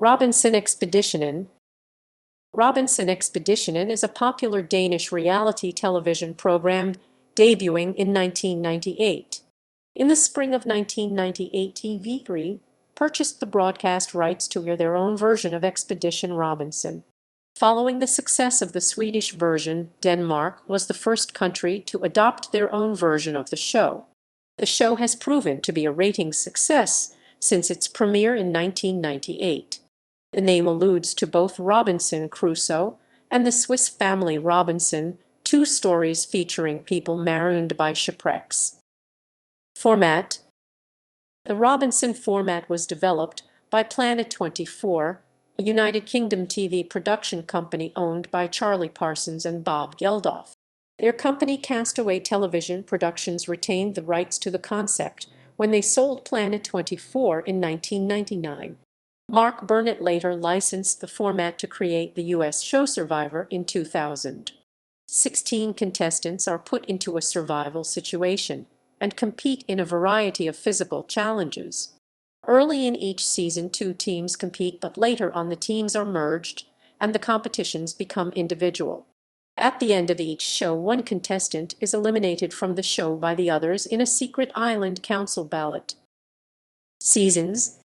Robinson Ekspeditionen. Robinson Ekspeditionen is a popular Danish reality television program debuting in 1998. In the spring of 1998, TV3 purchased the broadcast rights to air their own version of Expedition Robinson. Following the success of the Swedish version, Denmark was the first country to adopt their own version of the show. The show has proven to be a ratings success since its premiere in 1998. The name alludes to both Robinson Crusoe and the Swiss family Robinson, two stories featuring people marooned by shipwrecks. Format. The Robinson format was developed by Planet 24, a United Kingdom TV production company owned by Charlie Parsons and Bob Geldof. Their company Castaway Television Productions retained the rights to the concept when they sold Planet 24 in 1999. Mark Burnett later licensed the format to create the U.S. show Survivor in 2000. 16 contestants are put into a survival situation and compete in a variety of physical challenges. Early in each season, 2 teams compete, but later on the teams are merged and the competitions become individual. At the end of each show, 1 contestant is eliminated from the show by the others in a secret island council ballot. Seasons.